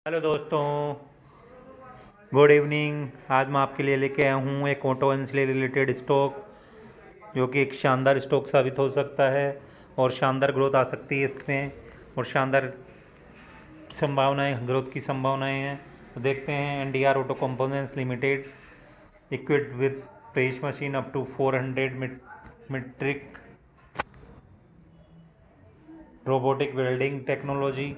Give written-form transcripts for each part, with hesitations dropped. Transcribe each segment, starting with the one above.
Hello दोस्तों, good evening. आज मैं आपके लिए लेके आया हूँ एक ऑटो से रिलेटेड स्टॉक, जो कि एक शानदार स्टॉक साबित हो सकता है और शानदार ग्रोथ आ सकती है इसमें, और शानदार संभावनाएं, ग्रोथ की संभावनाएं हैं। तो देखते हैं। NDR auto components limited, equipped with press machine up to 400 metric, robotic welding technology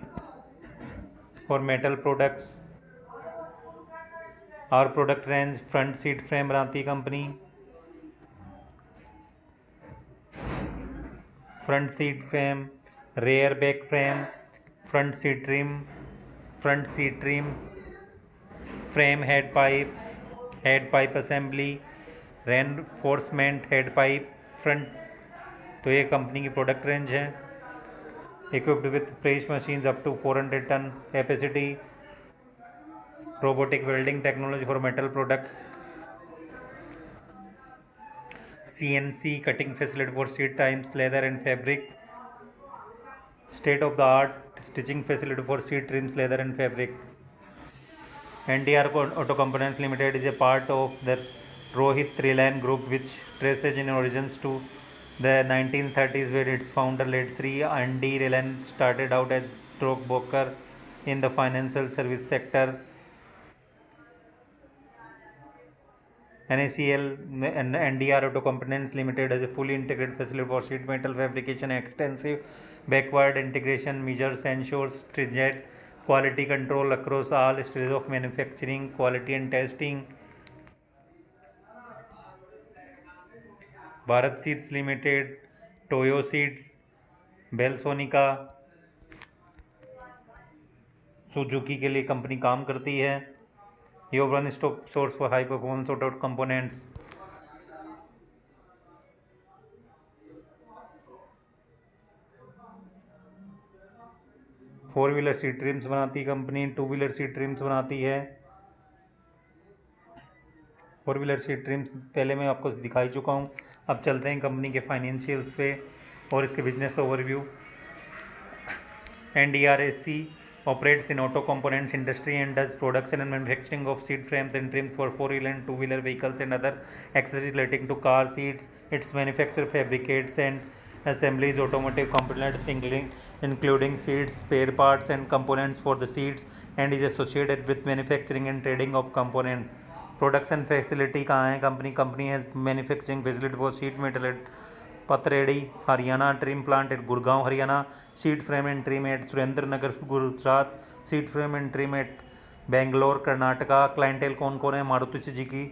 for metal products. और product range front seat frame बनाती है company, front seat frame, rear back frame, front seat trim, frame head pipe assembly, reinforcement head pipe front. तो ये company की product range है। Equipped with press machines up to 400 ton capacity, robotic welding technology for metal products, CNC cutting facility for seat types, leather and fabric, state of the art stitching facility for seat trims, leather and fabric. NDR Auto Components Limited is a part of the Rohit Reliance Group, which traces in origins to the 1930s, where its founder late Sri Andy Reliance started out as stockbroker in the financial service sector. NACL and NDR Auto Components Limited has a fully integrated facility for sheet metal fabrication. Extensive backward integration measures ensures stringent quality control across all stages of manufacturing, quality and testing. Bharat Seats Limited, Toyo Seats, Bellsonica, Suzuki के लिए company काम करती है। ये one stop source for high performance auto components. Four wheeler seat trims बनाती है company, two wheeler seat trims बनाती है। फोर व्हीलर सीट ट्रिम्स पहले मैं आपको दिखाई चुका हूँ। अब चलते हैं कंपनी के फाइनेंशियल्स पे और इसके business overview. NDRAC operates in auto components industry and does production and manufacturing of seat frames and trims for four-wheeler and two-wheeler vehicles and other accessories relating to car seats. Its manufacture fabricates and assemblies automotive components including seats, spare parts and components for the seats, and is associated with manufacturing and trading of components. Production facility कहाँ है company है manufacturing facility for sheet metal at Pathredi Haryana, trim plant at Gurgaon Haryana, seat frame and trim at Surendranagar Gujarat, seat frame and trim at Bangalore Karnataka. Clientele कौन कौन है Maruti Suzuki.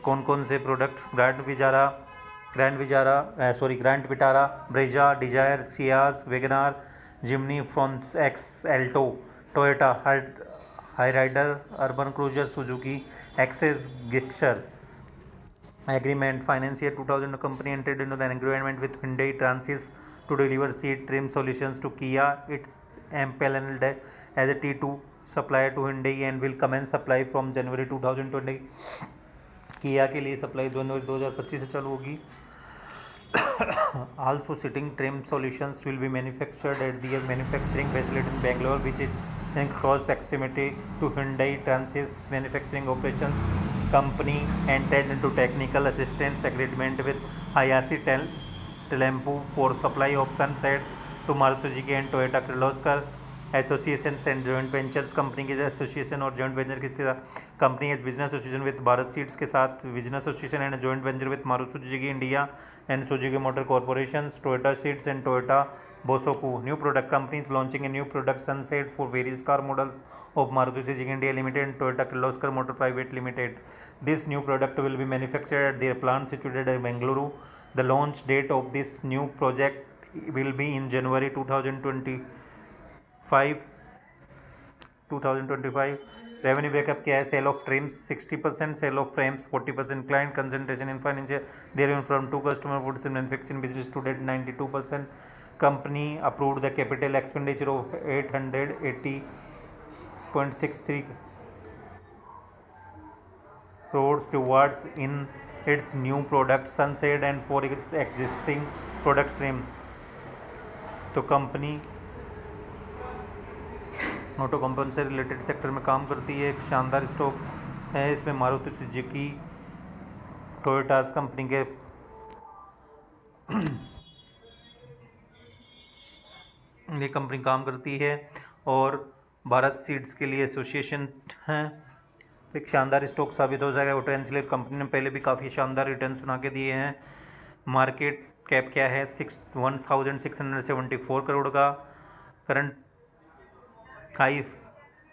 कौन कौन से product grand Vitara, Brezza, Dzire, Ciaz, WagonR, Jimny, Fronx X, Alto, Toyota Hyryder, Urban Cruiser, Suzuki Access, Gixxer. Agreement financial year 2000 the company entered into an agreement with Hyundai Transys to deliver seat trim solutions to Kia. It's empaneled as a T2 supplier to Hyundai and will commence supply from January 2020. Kia के लिए supply जनवरी 2025 से चालू होगी। Also seating trim solutions will be manufactured at their manufacturing facility in Bangalore, which is in close proximity to Hyundai Transys manufacturing operations. Company entered into technical assistance agreement with Hayashi Telempu for supply of sun sets to Maruti Suzuki and Toyota Kirloskar associations and joint ventures. Company के association और joint venture किस तरह company as business association with Bharat Seats के साथ business association and joint venture with Maruti Suzuki India and Suzuki Motor Corporation, Toyota Seats and Toyota Boshoku. New product companies launching a new product sunset for various car models of Maruti Suzuki India Limited and Toyota Kirloskar Motor Private Limited. This new product will be manufactured at their plant situated at Bengaluru. The launch date of this new project will be in January 2025. Revenue breakup क्या है? Sale of trims 60%, sale of frames 40%, client concentration in financial there from two customer woods in manufacturing business to date 92%. Company approved the capital expenditure of 880.63 crores towards in its new product Sunset and for its existing product stream. तो company auto company से related sector में काम करती है। एक शानदार stock है। इसमें मारुति सुजुकी, टोयोटास कंपनी के ये कंपनी काम करती है और भारत सीड्स के लिए एसोसिएशन है। एक शानदार स्टॉक साबित हो जाएगा। ऑटो एंसिलरी कंपनी ने पहले भी काफ़ी शानदार रिटर्न्स बना के दिए हैं। मार्केट कैप क्या है 1674 करोड़ का। करंट हाई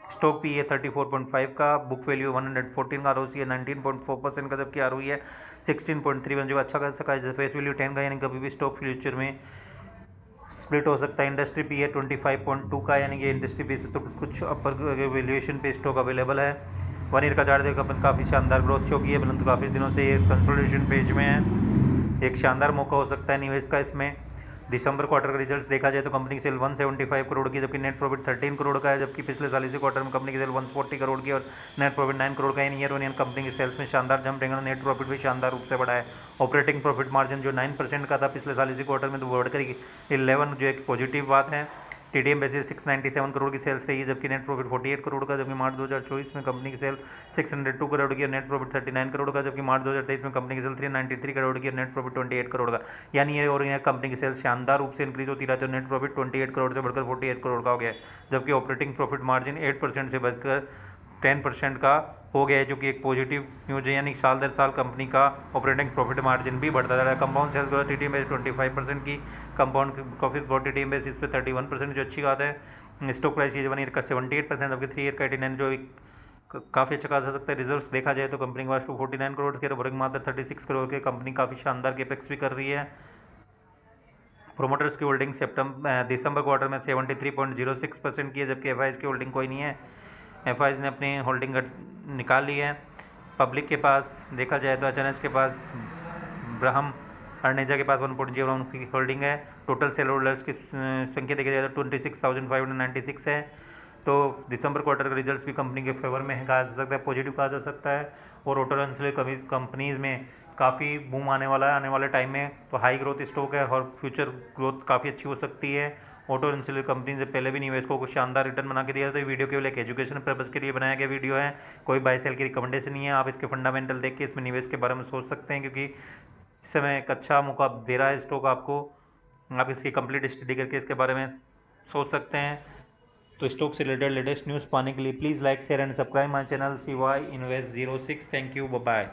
स्टॉक पी है 34.5 का। बुक वैल्यू 114 का। आरओसी है 19.4% का, जबकि आरओई है 16.3 जो अच्छा कर सका है। फेस वैल्यू 10 का, यानी कभी भी स्टॉक फ्यूचर में स्प्लिट हो सकता है। इंडस्ट्री पी है 25.2 का, यानी कि इंडस्ट्री पी से तो कुछ अपर वैल्यूएशन पे स्टॉक अवेलेबल है। 1 ईयर का चार्ट देखो अपन, काफ़ी शानदार ग्रोथ शो की है, परंतु काफ़ी दिनों से ये कंसोलिडेशन फेज में है। एक शानदार मौका हो सकता है निवेश का इसमें। दिसंबर क्वार्टर का रिजल्ट्स देखा जाए तो कंपनी की सेल 175 करोड़ की, जबकि नेट प्रॉफिट 13 करोड़ का है। जबकि पिछले साल इसी क्वार्टर में कंपनी की सेल 140 करोड़ की और नेट प्रॉफिट 9 करोड़ का है। ईयर ऑन ईयर कंपनी की सेल्स में शानदार जंप रहेगा। नेट प्रॉफिट भी शानदार रूप से बढ़ा है। ऑपरेटिंग प्रॉफिट मार्जिन जो 9% का था पिछले साल इसी क्वार्टर में, तो बढ़कर 11 जो एक पॉजिटिव बात है। टीडीएम बेसिस 697 करोड़ की सेल्स रही है, जबकि नेट प्रॉफिट 48 करोड़ का। जबकि मार्च 2024 में कंपनी की सेल 602 करोड़ की और नेट प्रॉफिट 39 करोड़ का। जबकि मार्च 2023 में कंपनी की सेल 393 करोड़ की और नेट प्रॉफिट 28 करोड़ का। यानी ये और यहाँ कंपनी की सेल्स शानदार रूप से इंक्रीज होती रहती है। नेट प्रॉफिट 28 करोड़ से बढ़कर 48 करोड़ का हो गया है। जबकि ऑपरेटिंग प्रॉफिट मार्जिन 8% से बढ़कर 10% का हो गया है, जो कि एक पॉजिटिव न्यूज है। यानी साल दर साल कंपनी का ऑपरेटिंग प्रॉफिट मार्जिन भी बढ़ता जा रहा है। Compound sales growth TTM base 25% की, compound profit growth TTM base इस पर 31%, जो अच्छी बात है। स्टॉक प्राइस ये 1 ईयर का 78%, जबकि 3 ईयर का 89, जो काफ़ी अच्छा खासा सकता है। रिजर्व्स देखा जाए तो कंपनी के पास 249 करोड़ के, वर्किंग मात्र 36 करोड़ के। कंपनी काफ़ी शानदार केपेक्स भी कर रही है। प्रोमोटर्स की होल्डिंग दिसंबर क्वार्टर में 73.06% की है, जबकि एफआईज की होल्डिंग कोई नहीं है। एफआईज ने अपनी होल्डिंग निकाल ली है। पब्लिक के पास देखा जाए तो एचएनएच के पास, ब्रह्म अर्नेजा के पास 1.01 की होल्डिंग है। टोटल शेयर होल्डर्स की संख्या देखी जाए तो 26,596 है। तो दिसंबर क्वार्टर का रिजल्ट्स भी कंपनी के फेवर में कहा जा सकता है, पॉजिटिव कहा जा सकता है। और ऑटो एंसिलरी कंपनीज में काफ़ी बूम आने वाला है आने वाले टाइम में। तो हाई ग्रोथ स्टॉक है और फ्यूचर ग्रोथ काफ़ी अच्छी हो सकती है। ऑटो एंसिलरी कंपनी से पहले भी निवेशकों को शानदार रिटर्न बना के दिया। तो ये वीडियो केवल एक एजुकेशन पर्पज़ के लिए बनाया गया वीडियो है, कोई बाय सेल की रिकमेंडेशन नहीं है। आप इसके फंडामेंटल देख के इसमें निवेश के बारे में सोच सकते हैं, क्योंकि इस समय एक अच्छा मौका दे रहा है स्टॉक आपको। आप इसकी कंप्लीट स्टडी करके इसके बारे में सोच सकते हैं। तो स्टॉक से रिलेटेड लेटेस्ट न्यूज़ पाने के लिए please like share and subscribe my channel CY Invest 06। Thank you, bye.